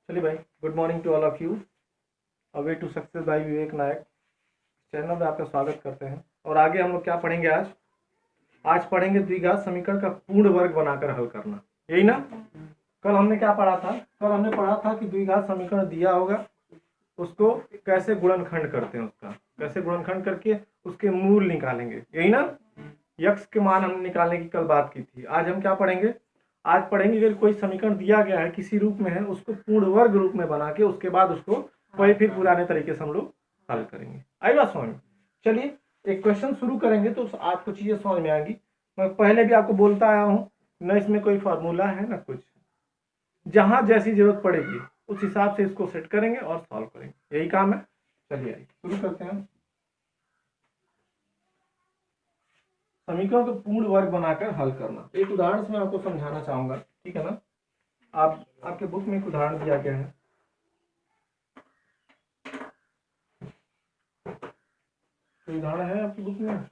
चलिए भाई, good morning to all of you. Away to success भाई विवेक नायक चैनल में आपका स्वागत करते हैं। और आगे हम लोग क्या पढ़ेंगे आज पढ़ेंगे द्विघात समीकरण का पूर्ण वर्ग बनाकर हल करना, यही ना। कल हमने क्या पढ़ा था? कल हमने पढ़ा था कि द्विघात समीकरण दिया होगा, उसको कैसे गुणनखंड करते हैं, उसका कैसे गुणनखंड करके उसके मूल निकालेंगे, यही ना। यक्स के मान हम निकालने की कल बात की थी। आज हम क्या पढ़ेंगे? आज पढ़ेंगे अगर कोई समीकरण दिया गया है, किसी रूप में है, उसको पूर्ण वर्ग रूप में बना के उसके बाद उसको कोई फिर पुराने तरीके से हम लोग हल करेंगे। आई बात समझ में? चलिए एक क्वेश्चन शुरू करेंगे तो आपको चीजें समझ में आएंगी। मैं पहले भी आपको बोलता आया हूँ, न इसमें कोई फार्मूला है ना कुछ, जहां जैसी जरूरत पड़ेगी उस हिसाब से इसको सेट करेंगे और सॉल्व करेंगे, यही काम है। चलिए आइए शुरू करते हैं। समीकरण को पूर्ण वर्ग बनाकर हल करना। एक उदाहरण से मैं आपको समझाना चाहूंगा, ठीक है ना। आपके बुक में एक उदाहरण दिया गया है, तो उदाहरण है आपकी बुक में।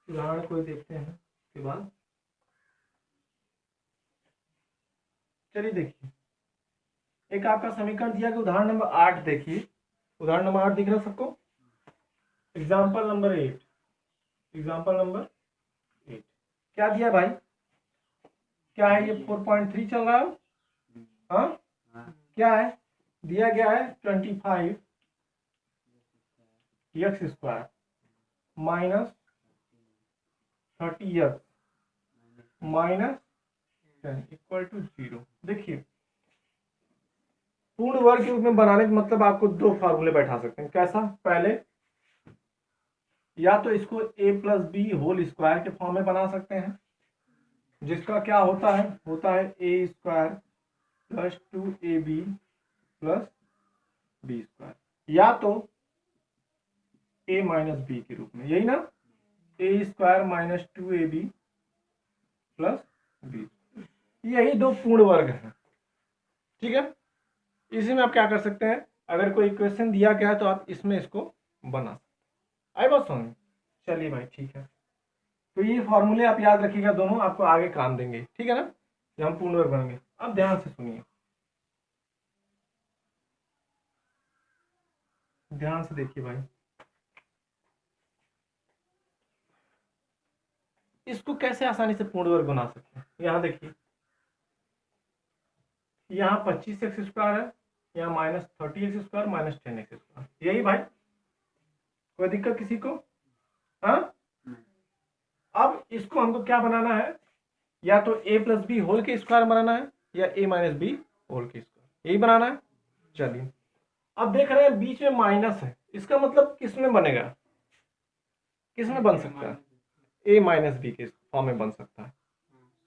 उदाहरण को देखते हैं उसके बाद। चलिए देखिए, एक आपका समीकरण दिया गया, उदाहरण नंबर 8 देखिए। उदाहरण नंबर 8 दिख रहा है सबको? एग्जाम्पल नंबर 8, एग्जाम्पल नंबर 8 क्या दिया भाई? क्या है ये? 4.3 चल रहा है। हाँ, क्या है दिया गया है? 25 x square minus 30 x minus 10 equal to 0। देखिए, पूर्ण वर्ग के रूप में बनाने का मतलब आपको दो फार्मूले बैठा सकते हैं। कैसा? पहले या तो इसको a plus b whole square के फॉर्म में बना सकते हैं, जिसका क्या होता है a square plus 2ab plus b square, या तो a माइनस बी के रूप में, यही ना। a square minus 2ab plus b, यही दो पूर्ण वर्ग हैं, ठीक है। इसी में आप क्या कर सकते हैं, अगर कोई इक्वेशन दिया गया है तो आप इसमें इसको बना सकते हैं। आई बात समझ? चलिए भाई ठीक है, तो ये फॉर्मूले आप याद रखिएगा, दोनों आपको आगे काम देंगे, ठीक है ना, जब हम पूर्ण वर्ग बनेंगे। अब ध्यान से सुनिए, ध्यान से देखिए भाई, इसको कैसे आसानी से पूर्ण वर्ग बना सकते हैं। यहाँ देखिए, यहाँ 25 एक्स स्क्वायर है, यहाँ minus 30 x square minus 10 x square, यही भाई। कोई दिक्कत किसी को? हाँ, अब इसको हमको क्या बनाना है? या तो a प्लस बी होल के स्क्वायर बनाना है, या a माइनस बी होल के स्क्वायर, यही बनाना है। चलिए, अब देख रहे हैं बीच में माइनस है, इसका मतलब किस में बनेगा, किस में बन सकता है? a माइनस बी के फॉर्म में बन सकता है,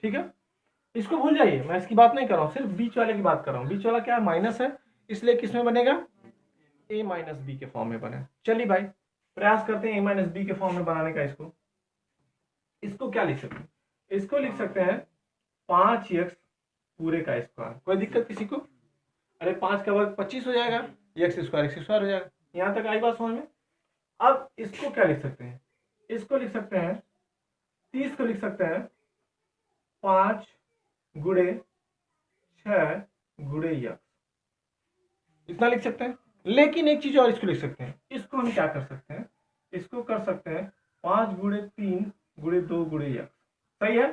ठीक है। इसको भूल जाइए, मैं इसकी बात नहीं कर रहा हूँ, सिर्फ बीच वाले की बात कर रहा हूँ। बीच वाला क्या है? माइनस है, इसलिए किस में बनेगा? a माइनस बी के फॉर्म में बने। चलिए भाई, प्रयास करते हैं a माइनस बी के फॉर्म में बनाने का। इसको क्या लिख सकते हैं? इसको लिख सकते हैं 5x पूरे का स्क्वायर। कोई दिक्कत किसी को? अरे 5 का वर्ग 25 हो जाएगा, एक्स स्क्वायर हो जाएगा। यहां तक आई बात समझ में? अब इसको क्या लिख सकते हैं? इसको लिख सकते हैं 30 को लिख सकते हैं 5 गुणे 6 गुणे x, इतना लिख सकते हैं। लेकिन एक चीज और इसको लिख सकते हैं, इसको हम क्या कर सकते हैं? इसको कर सकते हैं 5 गुणे 3 गुणे 2 गुणे x, सही है।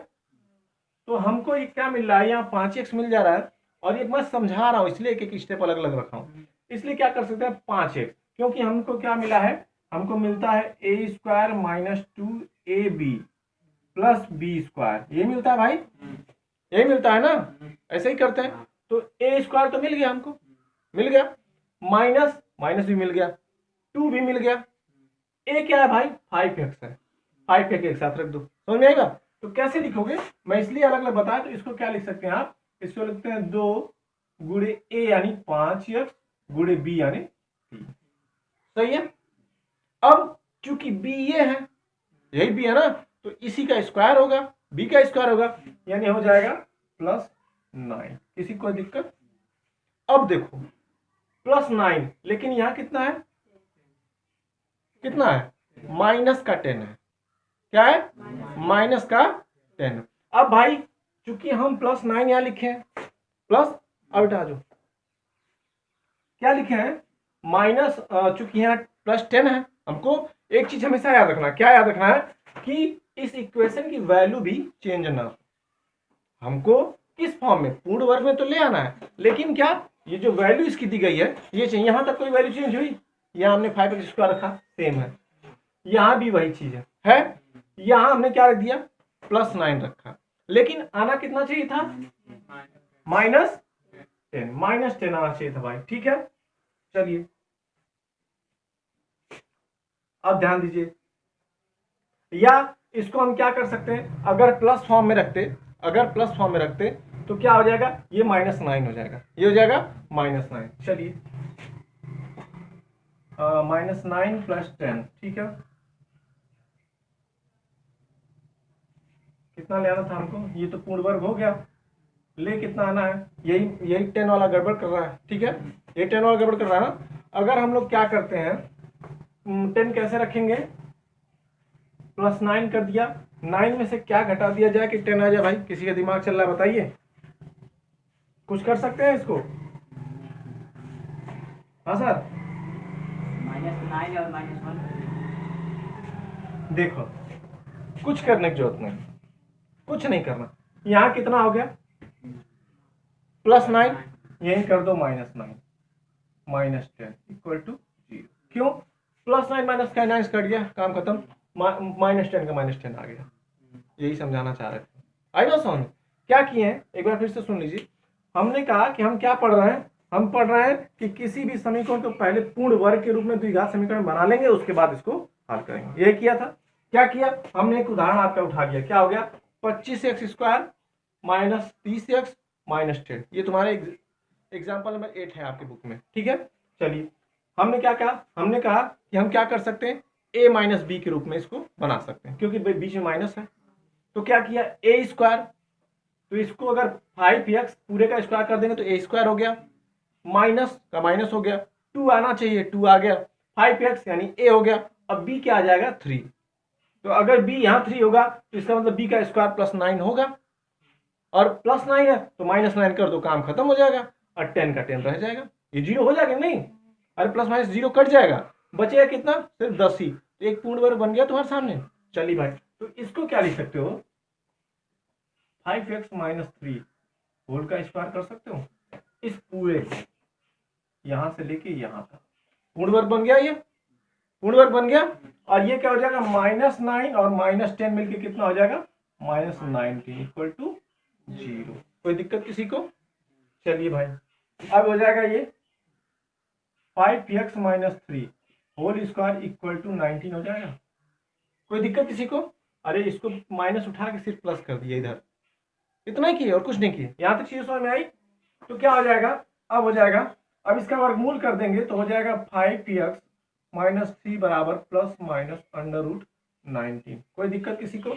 तो हमको ये क्या मिल रहा है? यहाँ 5x मिल जा रहा है, और ये मैं समझा रहा हूँ इसलिए एक एक स्टेप अलग अलग रखा हूँ। इसलिए क्या कर सकते हैं 5x, क्योंकि हमको क्या मिला है? हमको मिलता है a square minus 2ab plus b square, ये मिलता है भाई, यही मिलता है ना। ऐसे ही करते हैं, तो a स्क्वायर तो मिल गया, हमको मिल गया, माइनस माइनस भी मिल गया, 2 भी मिल गया। a क्या है भाई? 5x है, 5 एक साथ रख दो, समझ में आएगा। तो कैसे लिखोगे, मैं इसलिए अलग अलग बताया। तो इसको क्या लिख सकते हैं आप? इसको लिखते हैं 2 गुणे a यानी 5x गुणे b यानी 3, सही है। अब चूंकि बी ये है, यही बी है ना, तो इसी का स्क्वायर होगा, बी का स्क्वायर होगा, यानी हो जाएगा +9। किसी को दिक्कत? अब देखो +9, लेकिन यहां कितना है, कितना है, -10 है। क्या है, -10। अब भाई चूंकि हम +9 यहां लिखे हैं, प्लस, अब हटा दो, क्या लिखे हैं, माइनस, चूंकि यहाँ +10 है, हमको एक चीज हमेशा याद रखना, क्या याद रखना है कि इस इक्वेशन की वैल्यू भी चेंज ना हो। हमको किस फॉर्म में, पूर्ण वर्ग में तो ले आना है, लेकिन क्या ये जो वैल्यू इसकी दी गई है ये चाहिए। यहां तक कोई वैल्यू चेंज हुई, यहाँ हमने 5x² रखा, सेम है, यहां भी वही चीज है। यहां हमने क्या रख दिया, +9 रखा, लेकिन आना कितना चाहिए था, -10 आना चाहिए था भाई। ठीक है, चलिए अब ध्यान दीजिए, या इसको हम क्या कर सकते हैं, अगर प्लस फॉर्म में रखते, अगर प्लस फॉर्म में रखते तो क्या हो जाएगा, ये -9 हो जाएगा, ये हो जाएगा -9। चलिए -9 + 10, ठीक है, कितना ले आना था हमको, ये तो पूर्ण वर्ग हो गया, ले कितना आना है, यही 10 वाला गड़बड़ कर रहा है। ठीक है, ये 10 वाला गड़बड़ कर रहा है ना। अगर हम लोग क्या करते हैं, 10 कैसे रखेंगे, +9 कर दिया, 9 में से क्या घटा दिया जाए कि 10 आ जाए, भाई किसी का दिमाग चल रहा है बताइए, कुछ कर सकते हैं इसको? हाँ सर, -9 और -1 देखो कुछ करने की जरूरत नहीं, कुछ नहीं करना। यहाँ कितना हो गया, +9, यही कर दो -9, -10 = 0। क्यों, +9 -9 कट गया, काम खत्म, -10 का -10 आ गया। यही समझाना चाह रहे थे, आई नो समझ। क्या किए हैं, एक बार फिर से सुन लीजिए। हमने कहा कि हम क्या पढ़ रहे हैं, हम पढ़ रहे हैं कि किसी भी समीकरण को पहले पूर्ण वर्ग के रूप में द्विघात समीकरण बना लेंगे, उसके बाद इसको हल करेंगे। ये किया था। क्या किया हमने, एक उदाहरण आपका उठा लिया, क्या हो गया, 25x² -30x -10। ये तुम्हारे एग्जाम्पल नंबर 8 है आपकी बुक में। ठीक है, चलिए हमने क्या कहा, हमने कहा कि हम क्या कर सकते हैं, a - b के रूप में इसको बना सकते हैं, क्योंकि बीच में माइनस है। तो क्या किया, a², तो इसको अगर 5x पूरे का स्क्वायर कर देंगे तो a² हो गया, माइनस का माइनस हो गया, 2 आना चाहिए, 2 आ गया, 5x यानी a हो गया। अब b क्या आ जाएगा, 3। तो अगर b यहाँ 3 होगा तो इसका मतलब b का स्क्वायर +9 होगा, और +9 है तो -9 कर दो, काम खत्म हो जाएगा, और 10 का 10 रह जाएगा, ये 0 हो जाएगा नहीं, अरे +-0 कट जाएगा, बचेगा कितना, सिर्फ 10 ही। तो एक पूर्ण वर्ग बन गया तुम्हारे सामने। चलिए भाई, तो इसको क्या लिख सकते हो, 5x - 3 होल का स्क्वायर कर सकते हो, इस पूरे यहां से लेके यहां तक पूर्ण वर्ग बन गया, ये पूर्ण वर्ग बन गया। और ये क्या हो जाएगा, -9 और -10 मिलके कितना हो जाएगा, -19 = 0। कोई दिक्कत किसी को? चलिए भाई, अब हो जाएगा ये 5x - 3 होल स्क्वायर = 19 हो जाएगा। कोई दिक्कत किसी को? अरे इसको माइनस उठा के सिर्फ प्लस कर दिया इधर, इतना ही किए और कुछ नहीं किए। यहां तक चीज समझ में आई? तो क्या हो जाएगा, अब हो जाएगा, अब इसका वर्गमूल कर देंगे तो हो जाएगा 5x - 3 ± √19। कोई दिक्कत किसी को?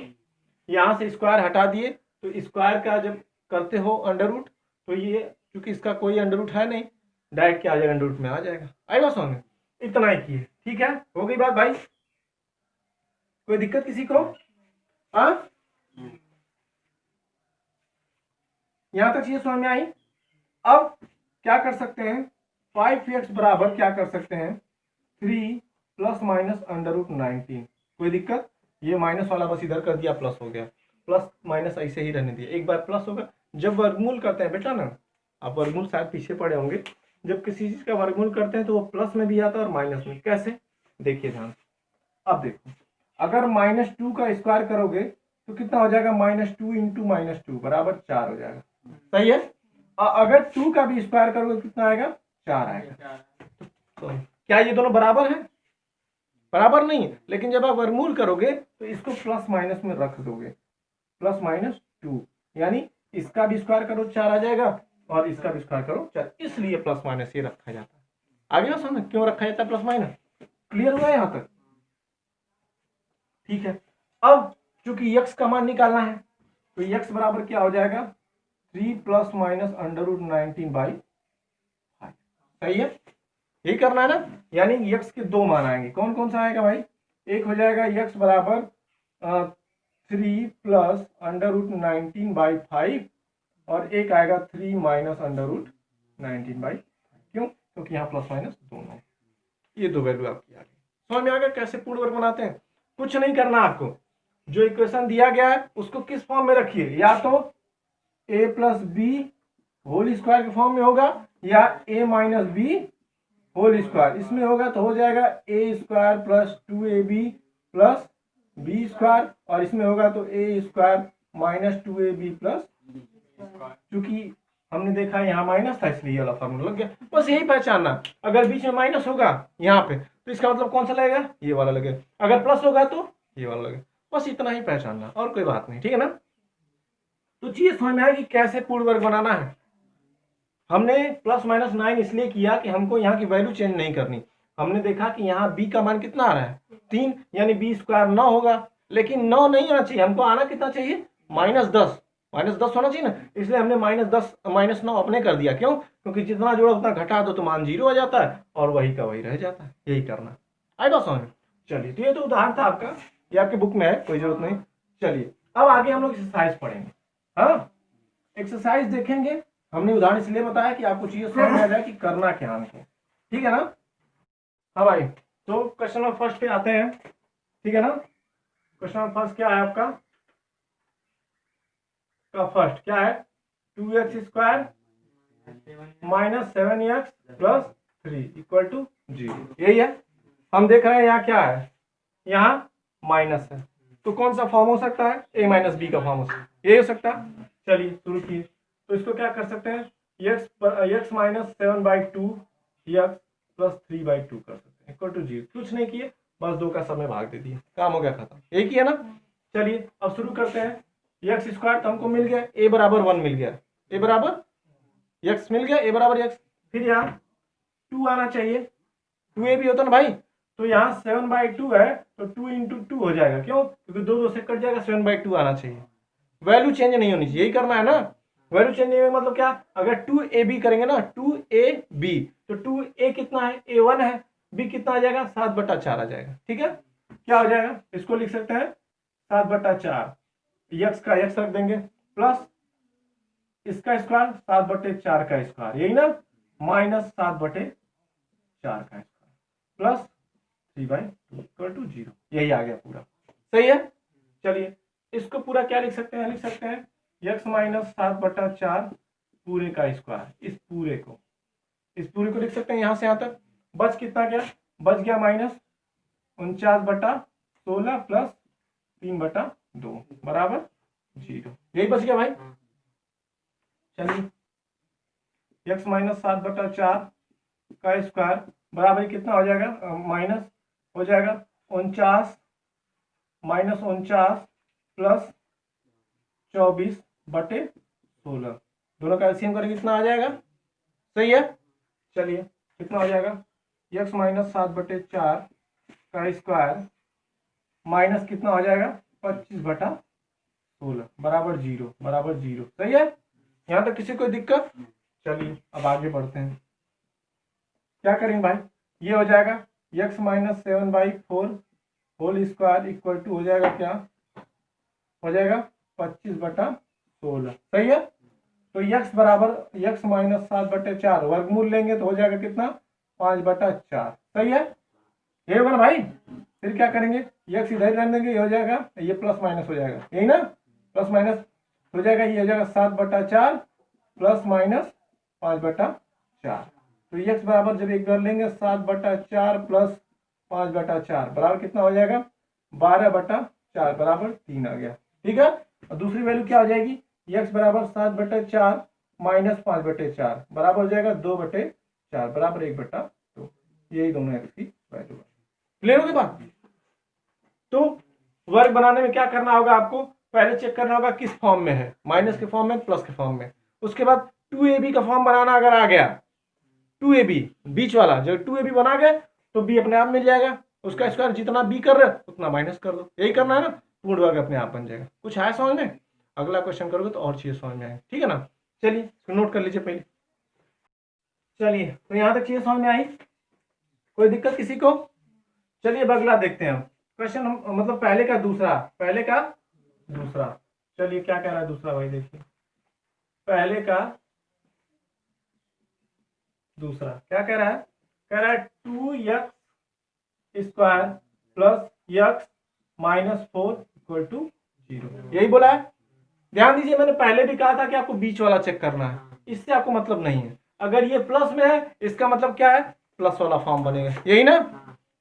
यहां से स्क्वायर हटा दिए तो स्क्वायर का जब करते हो अंडर रूट, तो ये क्योंकि इसका कोई अंडर रूट है नहीं, डायरेक्ट क्या आ जाएगा, अंडर रूट में आ जाएगा। आएगा समझ? इतना ही किए, ठीक है, हो गई बात भाई। कोई दिक्कत किसी को? हाँ, यहां तक चीजें समझ में आई? अब क्या कर सकते हैं, 5x बराबर क्या कर सकते हैं, 3 ± √19। कोई दिक्कत? ये माइनस वाला बस इधर कर दिया, प्लस हो गया, प्लस माइनस ऐसे ही रहने दिया, एक बार प्लस होगा। जब वर्गमूल करते हैं बेटा ना, आप वर्गमूल शायद पीछे पड़े होंगे, जब किसी चीज का वर्गमूल करते हैं तो वो प्लस में भी आता है और माइनस में। कैसे, देखिए ध्यान। अब देखो, अगर -2 का स्क्वायर करोगे तो कितना हो जाएगा, -2 × -2 बराबर 4 हो जाएगा। सही है। अगर 2 का भी स्क्वायर करोगे कितना आएगा, 4 आएगा। तो क्या ये दोनों बराबर हैं? बराबर नहीं है, लेकिन जब आप वर्गमूल करोगे तो इसको प्लस माइनस में रख दोगे, +-2, यानी इसका भी स्क्वायर करो 4 आ जाएगा और इसका भी स्क्वायर करो 4, इसलिए प्लस माइनस ये रखा जाता है। आगे ना समझ क्यों रखा जाता है प्लस माइनस? क्लियर हुआ यहां तक? ठीक है, अब चूंकि x का मान निकालना है तो x बराबर क्या हो जाएगा 3 प्लस माइनस अंडर रूट 19/5। सही है, यही करना है ना। यानी x के दो मान आएंगे, कौन कौन सा आएगा भाई, एक हो जाएगा x बराबर 3 प्लस अंडर रूट 19/5 और एक आएगा 3 माइनस अंडर रूट 19/5। क्यों, क्योंकि यहाँ प्लस माइनस दोनों, ये दो वैल्यू आपकी आ गई। समझ में आ गया कैसे पूर्ण वर्ग बनाते हैं। कुछ नहीं करना आपको, जो इक्वेशन दिया गया है उसको किस फॉर्म में रखिए, या तो a plus b whole square के फॉर्म में होगा या a minus b whole square, इसमें होगा तो हो जाएगा a square plus 2ab plus b square, और इसमें होगा तो a square minus 2ab plus, क्योंकि हमने देखा यहाँ माइनस था इसलिए ये वाला फॉर्मूला लग गया। बस यही पहचानना, अगर बीच में माइनस होगा यहाँ पे तो इसका मतलब कौन सा लगेगा, ये वाला लगेगा, अगर प्लस होगा तो ये वाला लगेगा। बस इतना ही पहचानना, और कोई बात नहीं, ठीक है ना। तो चीज समझ में आएगी कैसे पूर्ण वर्ग बनाना है। हमने प्लस माइनस 9 इसलिए किया कि हमको यहाँ की वैल्यू चेंज नहीं करनी। हमने देखा कि यहाँ b का मान कितना आ रहा है 3, यानी b स्क्वायर 9 होगा, लेकिन 9 नहीं आना चाहिए, हमको आना कितना चाहिए -10, -10 होना चाहिए ना, इसलिए हमने -10 -9 अपने कर दिया। क्यों, क्योंकि जितना जोड़ा उतना घटा दो तो मान 0 आ जाता है और वही का वही रह जाता है। यही करना, आई बात समझ में। चलिए, तो ये तो उदाहरण था आपका, ये आपके बुक में है, कोई जरूरत नहीं। चलिए अब आगे हम लोग एक्सरसाइज पढ़ेंगे। हाँ, एक्सरसाइज देखेंगे। हमने उदाहरण इसलिए बताया कि आपको चीजें समझ में आ जाए कि करना क्या हमको, ठीक है ना। हाँ भाई, तो क्वेश्चन नंबर फर्स्ट पे आते हैं, ठीक है ना। क्वेश्चन नंबर फर्स्ट क्या है आपका, का फर्स्ट क्या है 2x square minus 7x plus 3 equal to 0, यही है। हम देख रहे हैं यहाँ क्या है, यहाँ माइनस है, तो कौन सा फॉर्म हो सकता है, a माइनस बी का फॉर्म हो सकता है, ये हो सकता है। चलिए शुरू किए, तो इसको क्या कर सकते हैं, x माइनस 7/2 x प्लस 3/2 कर सकते हैं इक्वल टू 0। कुछ नहीं किए, बस 2 का समय भाग दे दिए, काम हो गया खत्म, एक ही है ना। चलिए अब शुरू करते हैं। x स्क्वायर तो हमको मिल गया, a बराबर 1 मिल गया, a बराबर x मिल गया, a बराबर x, फिर यहाँ 2 आना चाहिए, 2a भी होता ना भाई, तो यहाँ 7/2 है तो 2 इंटू 2 हो जाएगा। क्यों, क्योंकि 2 से कट जाएगा, 7/2 आना चाहिए। वैल्यू चेंज नहीं होनी चाहिए, यही करना है ना। वैल्यू चेंज नहीं होगा मतलब क्या, अगर 2ab करेंगे ना 2ab, तो 2a कितना है, a1 है, b कितना आ जाएगा 7/4 आ जाएगा। ठीक है, क्या हो जाएगा, इसको लिख सकते हैं 7/4, x का x रख देंगे प्लस इसका स्क्वायर 7/4 का स्क्वायर, यही ना, माइनस 7/4 का स्क्वायर प्लस 3/2 इक्वल टू 0, यही आ गया पूरा। सही है। चलिए इसको पूरा क्या लिख सकते हैं, लिख सकते हैं x माइनस 7/4 पूरे का स्क्वायर, इस पूरे को लिख सकते हैं यहाँ से यहाँ तक। बच कितना गया, बच गया -49/16 प्लस 3/2 बराबर 0, यही बच गया भाई। चलिए x माइनस 7/4 का स्क्वायर बराबर कितना हो जाएगा, माइनस हो जाएगा 49 प्लस 24/16, दोनों का एलसीएम करके कितना आ जाएगा, सही है। चलिए कितना हो जाएगा, x माइनस 7/4 का स्क्वायर माइनस कितना हो जाएगा 25/16 बराबर 0, सही है। यहाँ तक किसी कोई दिक्कत। चलिए अब आगे बढ़ते हैं, क्या करेंगे भाई, ये हो जाएगा x minus 7/4 whole square equal to हो जाएगा, क्या हो जाएगा 25/16, सही है। तो x बराबर x माइनस 7/4 वर्गमूल लेंगे तो हो जाएगा कितना 5/4, सही है, ये होगा ना भाई। फिर क्या करेंगे, x इधर रहने देंगे, ये हो जाएगा, ये प्लस माइनस हो जाएगा, यही ना, प्लस माइनस हो जाएगा, ये हो जाएगा 7/4 प्लस माइनस 5/4, तो x बराबर जब एक बार लेंगे 7/4 प्लस 5/4 बराबर कितना हो जाएगा 12/4 बराबर 3 आ गया। ठीक है, और दूसरी वैल्यू क्या हो जाएगी, x बराबर 7/4 माइनस 5/4 बराबर हो जाएगा 2/4 बराबर 1/2, यही दोनों x की वैल्यू है। क्लियर होगी बात। तो वर्ग बनाने में क्या करना होगा, आपको पहले चेक करना होगा किस फॉर्म में है, माइनस के फॉर्म में, प्लस के फॉर्म में। उसके बाद 2ab का फॉर्म बनाना अगर आ गया, 2ab बीच वाला, जब 2ab बना गए तो b अपने आप मिल जाएगा, उसका स्क्वायर जितना बी कर रहे हो उतना माइनस कर दो, यही करना है ना, पूर्ण वर्ग अपने आप बन जाएगा। कुछ है समझ में? अगला क्वेश्चन करोगे तो और चीजें समझ में आएंगी, ठीक है ना। चलिए नोट कर लीजिए पहले। चलिए तो यहाँ तक चीजें समझ में आई, कोई दिक्कत किसी को? चलिए अब अगला देखते हैं हम क्वेश्चन, मतलब पहले का दूसरा। चलिए क्या कह रहा है दूसरा भाई, देखिए पहले का दूसरा क्या कह रहा है? कह रहा है 2x square plus x minus 4 equal to 0, यही बोला है। ध्यान दीजिए, मैंने पहले भी कहा था कि आपको बीच वाला चेक करना है, इससे आपको मतलब नहीं है। अगर ये प्लस में है इसका मतलब क्या है? प्लस वाला फॉर्म बनेगा, यही ना।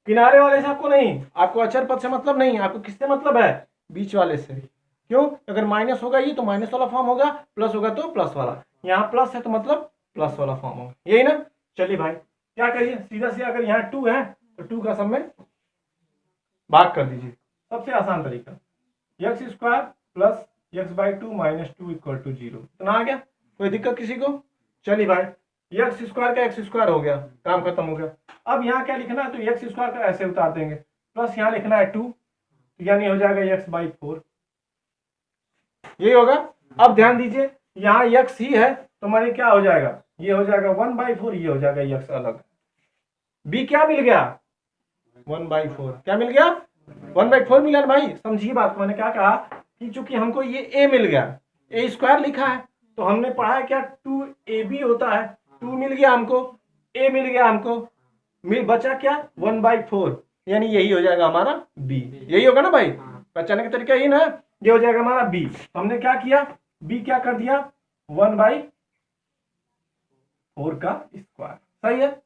किनारे वाले से आपको नहीं, आपको अचर पद से मतलब नहीं, आपको किससे मतलब है? बीच वाले से। क्यों? अगर माइनस होगा ये तो माइनस वाला फॉर्म होगा, प्लस होगा तो प्लस वाला। यहाँ प्लस है तो मतलब प्लस वाला फॉर्म होगा, यही ना। चलिए भाई क्या करिए, सीधा सीधा अगर यहाँ 2 है तो 2 का सब में भाग कर दीजिए, सबसे आसान तरीका। X square plus x/2 minus 2 equal to 0, इतना आ गया। कोई दिक्कत किसी को? चलिए भाई एक्स स्क्वायर का एक्स स्क्वायर हो गया, काम खत्म हो गया। अब यहाँ क्या लिखना है? तो एक्स स्क्वायर का ऐसे उतार देंगे, प्लस यहाँ लिखना है 2, यानी हो जाएगा x/4, यही होगा। अब ध्यान दीजिए यहाँ x ही है तो माने क्या हो जाएगा? ये हो जाएगा 1/4, ये हो जाएगा x अलग। b क्या मिल गया? 1/4। क्या मिल गया? 1/4 मिला ना भाई। समझिए बात को, मैंने क्या कहा कि चूंकि हमको ये a मिल गया, a स्क्वायर लिखा है तो हमने पढ़ा है क्या 2ab होता है, 2 मिल गया हमको, a मिल गया हमको, बचा क्या? 1/4, यानी यही हो जाएगा हमारा b, यही होगा ना भाई। पहचानने का तरीका यही ना, ये हो जाएगा हमारा b। हमने क्या किया? b क्या कर दिया? 1/4 का स्क्वायर, सही है।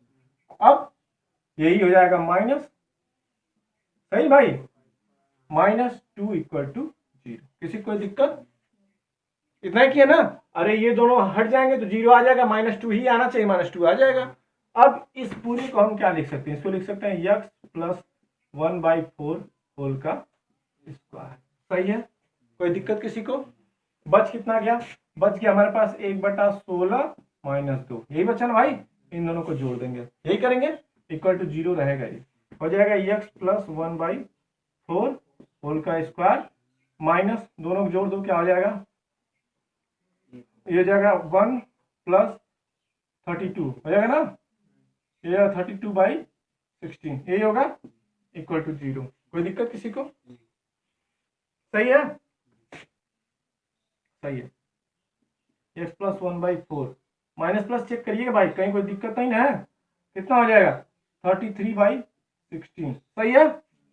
अब यही हो जाएगा माइनस, सही भाई, -2 इक्वल टू 0। किसी कोई दिक्कत? इतना ही किया ना। अरे ये दोनों हट जाएंगे तो 0 आ जाएगा, -2 ही आना चाहिए, -2 आ जाएगा। अब इस पूरी को हम क्या लिख सकते हैं? इसको लिख सकते हैं x प्लस 1/4 होल का स्क्वायर, सही है। कोई दिक्कत किसी को? बच कितना गया? बच गया हमारे पास 1/16 माइनस 2, यही बचा ना भाई। इन दोनों को जोड़ देंगे, यही करेंगे, इक्वल टू 0 रहेगा, ये हो जाएगा x प्लस 1/4 होल का स्क्वायर माइनस, दोनों को जोड़ दो, क्या हो जाएगा? ये हो जाएगा 1 प्लस 32 हो जाएगा ना, ये 32/16, यही होगा, इक्वल टू 0। कोई दिक्कत किसी को? सही है, सही है। x plus 1/4 minus plus check करिएगा भाई, कहीं कोई दिक्कत नहीं है। कितना हो जाएगा? 33/16, सही है।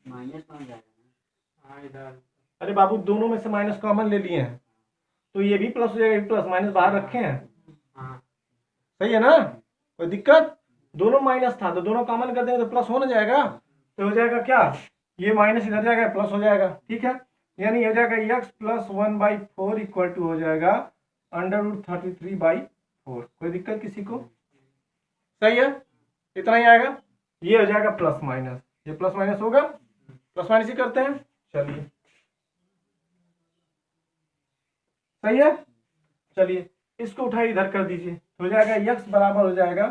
माइनस कौन जाएगा? अरे बाबू दोनों में से माइनस कॉमन ले लिए हैं तो ये भी प्लस हो जाएगा, प्लस माइनस बाहर रखे हैं, सही है ना। कोई दिक्कत? दोनों माइनस था तो दोनों कॉमन कर देंगे तो प्लस होना जाएगा, तो हो जाएगा क्या? ये माइनस इधर जाएगा, प्लस हो जाएगा, ठीक है। यानी हो जाएगा x प्लस 1/4 इक्वल टू हो जाएगा √33/4। कोई दिक्कत किसी को? सही है, इतना ही आएगा। ये हो जाएगा प्लस माइनस, ये प्लस माइनस होगा, प्लस माइनस ही करते हैं। चलिए सही है। चलिए इसको उठाइए, इधर कर दीजिए, हो जाएगा x बराबर हो जाएगा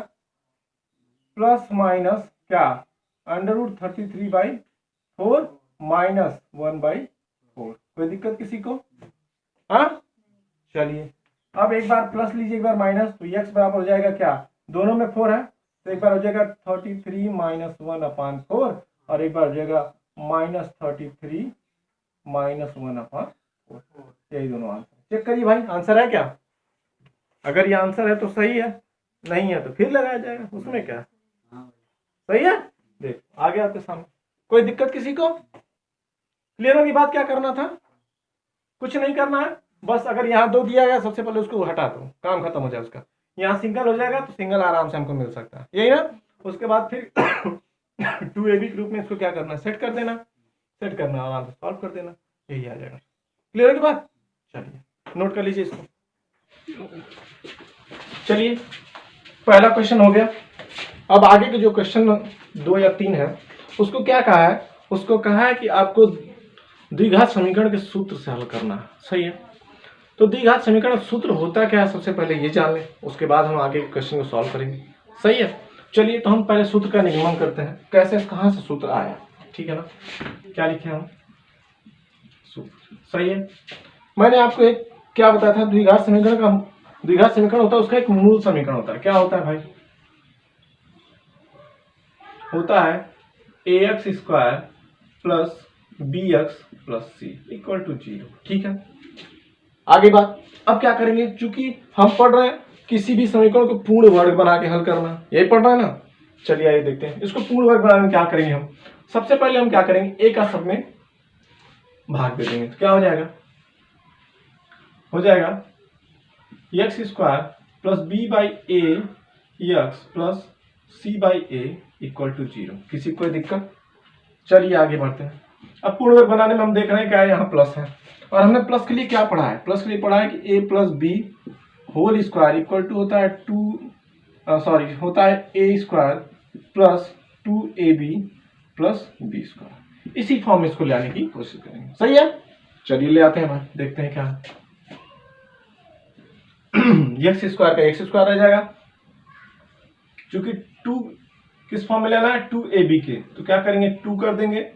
प्लस माइनस क्या? √33/4 माइनस 1/4। कोई दिक्कत किसी को? हाँ चलिए अब एक बार प्लस लीजिए, एक बार माइनस, तो x बराबर हो जाएगा क्या? दोनों में 4 है तो एक बार हो जाएगा 33 माइनस 1/4 और एक बार हो जाएगा -33 माइनस 1/4। यही दोनों आंसर। चेक करिए भाई, आंसर है क्या? अगर ये आंसर है तो सही है, नहीं है तो फिर लगाया जाएगा, उसमें क्या है। सही है, देख आ गया आपके सामने। कोई दिक्कत किसी को? क्लियर होगी बात? क्या करना था? कुछ नहीं करना है, बस अगर यहाँ 2 दिया गया सबसे पहले उसको हटा दो, काम खत्म हो जाए उसका। यहाँ सिंगल हो जाएगा तो सिंगल आराम से हमको मिल सकता है, यही ना। उसके बाद फिर 2ab ग्रुप में इसको क्या करना है? सेट कर देना, सेट करना, आराम से सॉल्व कर देना, यही आ जाएगा। क्लियर होगी बात? चलिए नोट कर लीजिए इसको। चलिए पहला क्वेश्चन हो गया। अब आगे के जो क्वेश्चन 2 या 3 है उसको क्या कहा है? उसको कहा है कि आपको द्विघात समीकरण के सूत्र से हल करना है, सही है। तो द्विघात समीकरण सूत्र होता क्या है सबसे पहले ये जान लें, उसके बाद हम आगे के क्वेश्चन को सॉल्व करेंगे, सही है। चलिए तो हम पहले सूत्र का निगमन करते हैं, कैसे कहाँ से सूत्र आया। ठीक है ना। क्या लिखे हम, सूत्र, सही है। मैंने आपको एक क्या बताया था, द्विघात समीकरण का, द्विघात समीकरण होता है उसका एक मूल समीकरण होता है। क्या होता है भाई, होता है ax square plus bx plus c equal to 0। ठीक है, आगे बात। अब क्या करेंगे, चूंकि हम पढ़ रहे हैं किसी भी समीकरण को पूर्ण वर्ग बना के हल करना, यही पढ़ रहे हैं ना। चलिए आइए देखते हैं इसको पूर्ण वर्ग बनाने में क्या करेंगे हम। सबसे पहले हम क्या करेंगे, a का सब में भाग दे देंगे, तो क्या हो जाएगा, हो जाएगा x square plus b by a x plus c by a equal to 0। किसी को कोई दिक्कत। चलिए आगे बढ़ते हैं। अब पूर्ण वर्ग बनाने में हम देख रहे हैं क्या है, यहाँ प्लस है, और हमने प्लस के लिए क्या पढ़ा है, प्लस के लिए पढ़ा है कि a plus b whole square equal to होता है होता है a square plus 2ab plus b square. इसी फॉर्म में इसको लाने की कोशिश करेंगे, सही है। चलिए ले आते हैं भाई, देखते हैं क्या है। एक्स स्क्वायर का एक्स स्क्वायर रह जाएगा, क्योंकि 2 किस फॉर्म में लेना है, 2ab के, तो क्या करेंगे 2 कर देंगे,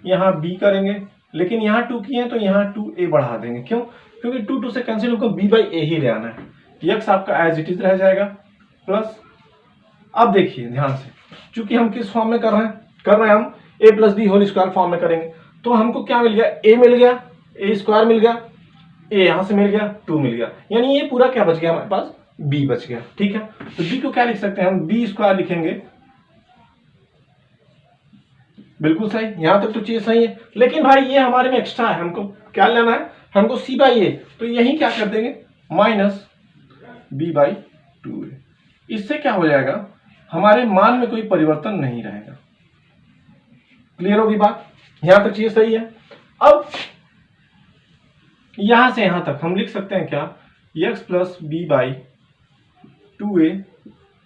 यहाँ b करेंगे, लेकिन यहाँ 2 किए हैं तो यहाँ 2a बढ़ा देंगे। क्यों, क्योंकि 2 से कैंसिल होकर b बाई ए ही ले आना है। एक्स आपका एज इट इज रह जाएगा प्लस, अब देखिए ध्यान से, चूंकि हम किस फॉर्म में कर रहे हैं हम a plus b whole square form में करेंगे, तो हमको क्या मिल गया, a मिल गया, a स्क्वायर मिल गया, a यहां से मिल गया, 2 मिल गया, यानी ये पूरा क्या बच गया हमारे पास, b बच गया। ठीक है, तो b को क्या लिख सकते हैं हम, b स्क्वायर लिखेंगे, बिल्कुल सही, यहां तक तो चीज सही है। लेकिन भाई ये हमारे में एक्स्ट्रा है, हमको क्या लेना है, हमको c बाई ए, तो यही क्या कर देंगे माइनस b बाई 2a। इससे क्या हो जाएगा, हमारे मान में कोई परिवर्तन नहीं रहेगा। क्लियर होगी बात, यहां तक चीज सही है। अब यहां से यहां तक हम लिख सकते हैं क्या, x plus b by 2a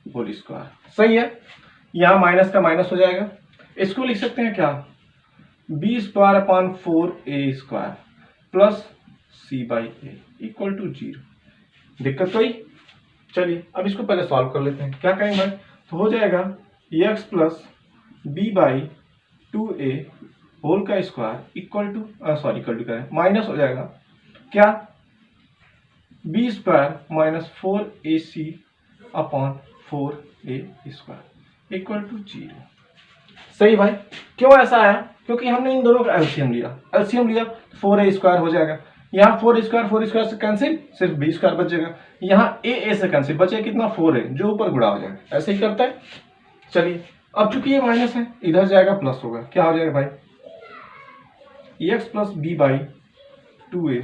whole square, सही है। यहां माइनस का माइनस हो जाएगा, इसको लिख सकते हैं क्या, b square upon 4a square plus c by a equal to 0। दिक्कत कोई। चलिए अब इसको पहले सॉल्व कर लेते हैं, क्या करेंगे भाई, तो हो जाएगा x plus b by 2a whole का square equal to equal to करें माइनस हो जाएगा क्या, b square minus 4ac upon 4a square equal to 0। सही भाई, क्यों ऐसा आया, क्योंकि हमने इन दोनों का एलसीएम लिया 4a स्क्वायर हो जाएगा, यहाँ 4 स्क्वायर से कैंसिल, सिर्फ b स्क्वायर बचेगा, यहाँ a से कैंसिल, बचे कितना 4a, जो ऊपर गुणा हो जाएगा, ऐसे ही करता है। चलिए अब चूंकि ये माइनस है, इधर जाएगा प्लस होगा, क्या हो जाएगा भाई, x plus b by 2a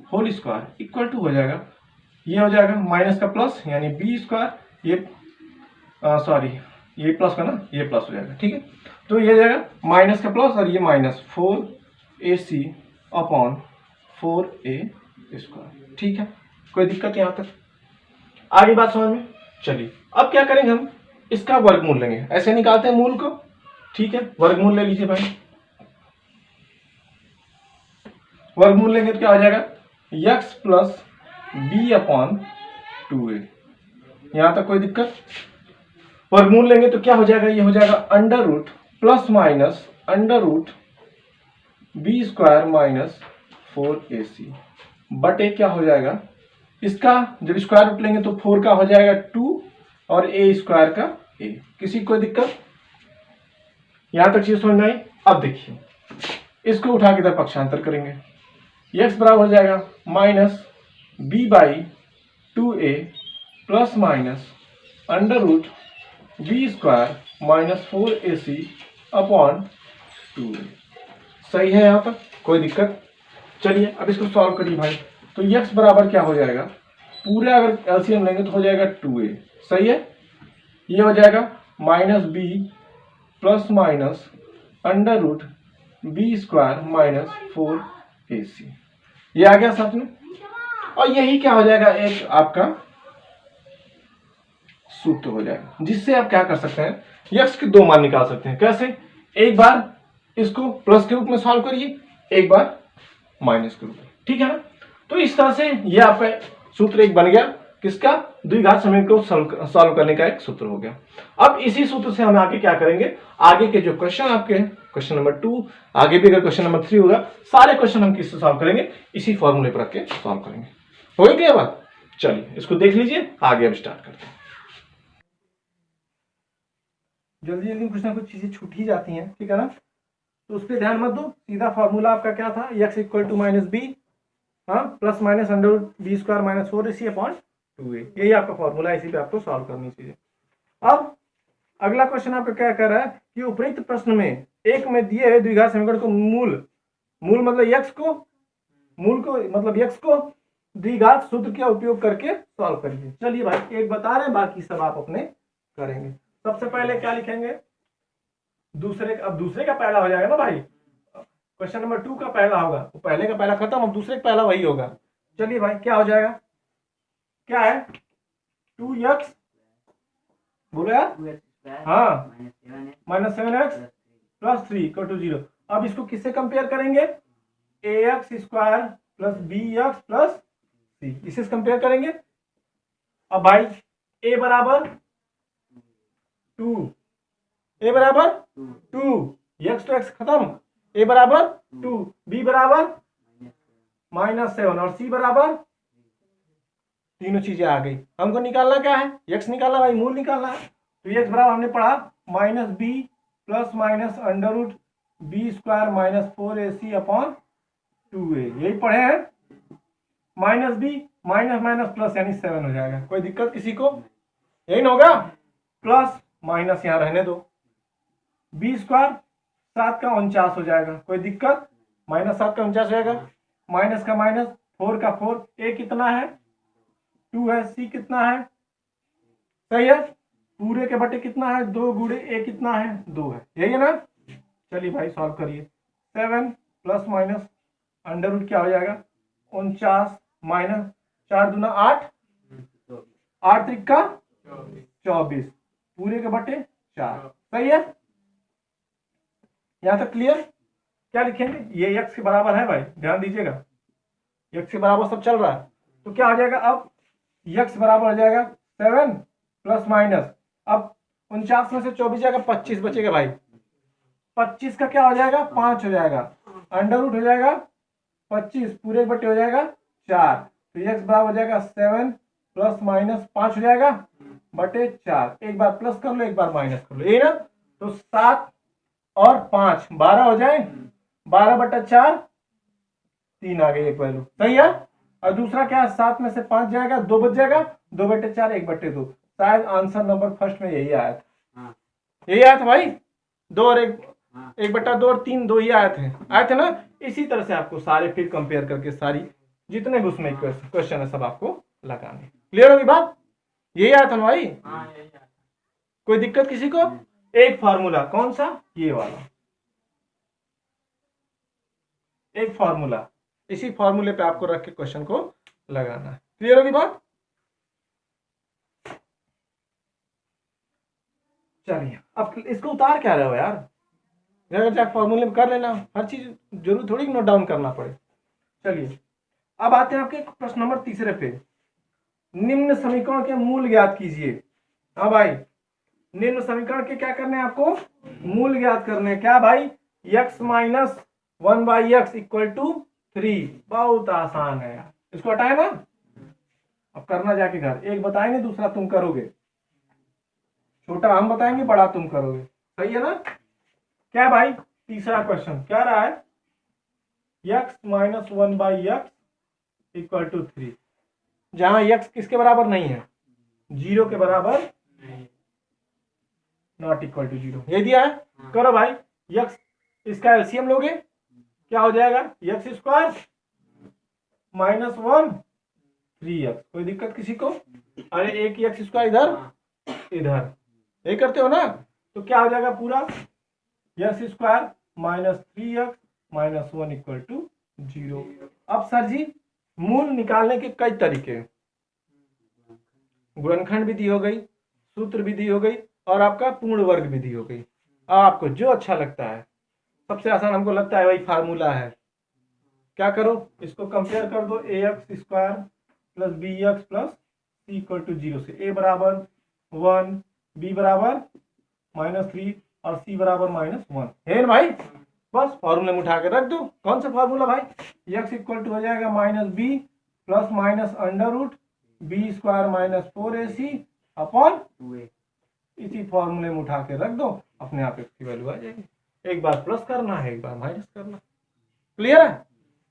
whole square equal to हो जाएगा, ये हो जाएगा माइनस का प्लस, यानी बी स्क्वायर, ये प्लस का ना, ये प्लस हो जाएगा। ठीक है, तो ये जाएगा माइनस का प्लस और ये minus 4ac upon 4a square. ठीक है, कोई दिक्कत यहाँ तक, आगे बात समझ में। चलिए अब क्या करेंगे हम, इसका वर्गमूल लेंगे, ऐसे निकालते हैं मूल को। ठीक है, वर्गमूल ले लीजिए भाई, वर्गमूल लेंगे तो क्या हो जाएगा, x plus B upon 2a। यहां तक कोई दिक्कत। वर्गमूल लेंगे तो क्या हो जाएगा, ये हो जाएगा under root plus minus under root b square minus 4ac बटे क्या हो जाएगा, इसका जब स्क्वायर रूट लेंगे तो 4 का हो जाएगा 2 और a स्क्वायर का a। किसी को कोई दिक्कत, यहां तक चीज समझ में आई। अब देखिए इसको उठा के इधर पक्षांतर करेंगे, x बराबर हो जाएगा minus b by 2a plus minus under root b square minus 4ac upon 2a। सही है, यहाँ तक कोई दिक्कत। चलिए अब इसको सॉल्व करिए भाई, तो x बराबर क्या हो जाएगा, पूरे अगर एलसीएम लेंगे तो हो जाएगा 2a। सही है, ये हो जाएगा minus b plus minus under root b square minus 4ac, ये आ गया साथ में। और यही क्या हो जाएगा, एक आपका सूत्र हो जाएगा, जिससे आप क्या कर सकते हैं, x के 2 मान निकाल सकते हैं। कैसे, एक बार इसको प्लस के रूप में सॉल्व करिए, एक बार माइनस के रूप में। ठीक है ना, तो इस तरह से ये आपका सूत्र एक बन गया। किसका, द्विघात समीकरण को सॉल्व करने का एक सूत्र हो गया। अब इसी सूत्र से हम आगे क्या करेंगे, आगे के जो क्वेश्चन आपके क्वेश्चन नंबर 2, आगे भी अगर क्वेश्चन नंबर 3 होगा, सारे क्वेश्चन हम किससे सॉल्व करेंगे, इसी फॉर्मूले पर रख के सॉल्व करेंगे। हो गई क्या बात? चलिए इसको देख लीजिए, आगे अब स्टार्ट करते हैं। जल्दी जल्दी कुछ ना कुछ चीजें छूट ही जाती हैं, ठीक है ना, तो उस पर ध्यान मत दो। सीधा फॉर्मूला आपका क्या था, x equal to minus b, हाँ, plus minus under b square minus 4ac upon 2a, यही आपका फॉर्मूला है, इसी पे आपको सॉल्व करनी चाहिए। अब अगला क्वेश्चन आपका क्या कर रहा है कि उपरोक्त प्रश्न में एक में दिए है द्विघात समीकरण को मूल मतलब x को, मूल को मतलब x को द्विघात सूत्र का उपयोग करके सॉल्व करिए। चलिए भाई, एक बता रहे हैं, बाकी सब आप अपने करेंगे। सबसे पहले क्या लिखेंगे, दूसरे, अब दूसरे का पहला हो जाएगा ना भाई, क्वेश्चन नंबर 2 का पहला होगा, तो पहले का पहला खत्म, अब दूसरे का पहला वही होगा। चलिए भाई, क्या हो जाएगा, क्या है, 2x, बोलो यार, हाँ, minus 7x plus 3 equal to 0। अब इसको किससे कंपेयर करेंगे, ax square plus bx plus c, इसे कंपेयर करेंगे। अब भाई a बराबर 2, a बराबर 2, x तो x खत्म, a बराबर 2, b बराबर माइनस 7 और c बराबर, तीनों चीजें आ गई। हमको निकालना क्या है, x निकालना भाई, मूल निकालना है। तो x बराबर हमने पढ़ा minus b plus minus under root b square minus 4ac upon 2a, यही पढ़े हैं। Minus b minus minus plus यानी 7 हो जाएगा, कोई दिक्कत किसी को, यही ना होगा, प्लस माइनस यहाँ रहने दो, बी स्क्वायर 7 का 49 हो जाएगा, कोई दिक्कत, माइनस 7 का 49 हो जाएगा, माइनस का माइनस, 4 का 4, a कितना है 2 है, c कितना है, सही है, पूरे के बटे कितना है 2 गुणे a कितना है 2 है, यही है ना। चलिए भाई सॉल्व करिए, 7 प्लस माइनस अंडर रूट क्या हो जाएगा 49 माइनस 4 दूना 8, 8 त्रिक का 24, पूरे के बटे 4, सही है, यहां तक क्लियर। क्या लिखेंगे, ये x के बराबर है भाई, ध्यान दीजिएगा, x के बराबर सब चल रहा है, तो क्या हो जाएगा, अब x बराबर हो जाएगा 7 प्लस माइनस, अब 49 में से 24 जाएगा, 25 बचेगा भाई, 25 का क्या हो जाएगा 5 हो जाएगा, अंडर रूट हो जाएगा 25, पूरे बटे हो जाएगा 4, तो x बराबर हो जाएगा 7 प्लस माइनस 5 हो जाएगा बटे 4, एक बार प्लस कर लो एक बार माइनस कर लो, यही ना। तो 7 और 5 12 हो जाए, 12 बटा 4, 3 आ गई एक वैल्यू, सही है। और दूसरा क्या है, 7 में से 5 जाएगा, 2 बच जाएगा, 2 बटे 4 1 बटे 2, शायद आंसर नंबर फर्स्ट में यही आया था, यही आया था भाई, 2 और 1 बटा 2 और 3, 2 ही आए थे ना। इसी तरह से आपको सारे फिर कंपेयर करके सारी जितने भी उसमें क्वेश्चन है सब आपको लगाने, क्लियर होगी बात, यही आया था ना भाई, कोई दिक्कत किसी को। एक फार्मूला, कौन सा, ये वाला, एक फार्मूला, इसी फार्मूले पे आपको रख के क्वेश्चन को लगाना है, क्लियर होगी बात। चलिए अब इसको उतार क्या रहे हो यार, जाकर फॉर्मूले में कर लेना, हर चीज जरूर थोड़ी नोट डाउन करना पड़े। चलिए अब आते हैं आपके प्रश्न नंबर 3 पे, निम्न समीकरण के मूल ज्ञात कीजिए। हाँ भाई, निम्न समीकरण के क्या करने हैं आपको, मूल ज्ञात करने, क्या भाई, x minus 1/x equal to 3, बहुत आसान है यार, इसको हटाए ना, अब करना जाके घर, एक बताएंगे दूसरा तुम करोगे, छोटा हम बताएंगे बड़ा तुम करोगे, सही है ना। क्या भाई, तीसरा क्वेश्चन क्या रहा है, x minus 1/x equal to 3, जहां x किसके बराबर नहीं है, 0 के बराबर, नॉट इक्वल टू 0, ये दिया है, करो भाई, x इसका एलसीएम लोगे, क्या हो जाएगा, x स्क्वायर माइनस 1 3x, कोई दिक्कत किसी को, अरे एक ही x स्क्वायर इधर ये करते हो ना, तो क्या हो जाएगा पूरा x square minus 3x minus 1 equal to 0। अब सर जी मूल निकालने के कई तरीके, गुणनखंड विधि हो गई, सूत्र विधि हो गई, और आपका पूर्ण वर्ग विधि हो गई, आपको जो अच्छा लगता है, सबसे आसान हमको लगता है वही फार्मूला है, क्या करो इसको कंपेयर कर दो, ax square plus bx plus c equal to 0 से ए बराबर 1, बी बराबर -3 और सी बराबर -1 है ना भाई। बस फॉर्मूले में उठा के रख दो। कौन सा फॉर्मूला भाई, x इक्वल टू हो जाएगा -b plus minus under root b square -4ac upon 2a। इसी फॉर्मूले में उठा के रख दो, अपने आप x की वैल्यू आ जाएगी। एक बार प्लस करना है, एक बार माइनस करना। क्लियर है,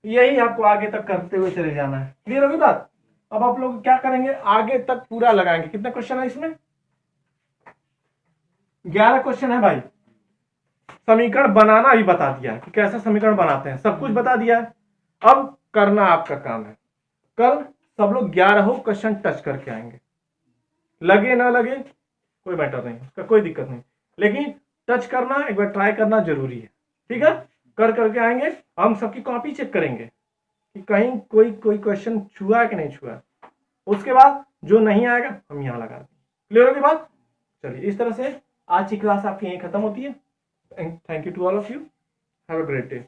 यही आपको आगे तक करते हुए चले जाना है। क्लियर होगी बात। अब आप लोग क्या करेंगे, आगे तक पूरा लगाएंगे। कितने क्वेश्चन है इसमें, 11 क्वेश्चन है भाई। समीकरण बनाना भी बता दिया है कि कैसे समीकरण बनाते हैं, सब कुछ बता दिया है। अब करना आपका काम है। कल सब लोग 11 क्वेश्चन टच करके आएंगे, लगे ना लगे कोई मैटर नहीं, उसका कोई दिक्कत नहीं, लेकिन टच करना, एक बार ट्राई करना जरूरी है। ठीक है, कर करके आएंगे। हम सबकी कॉपी चेक करेंगे कि कहीं कोई क्वेश्चन छुआ कि नहीं छुआ। उसके बाद जो नहीं आएगा हम यहाँ लगा देंगे। क्लियर होगी बात। चलिए, इस तरह से आज की क्लास आपकी यहीं खत्म होती है। Thank you to all of you, have a great day.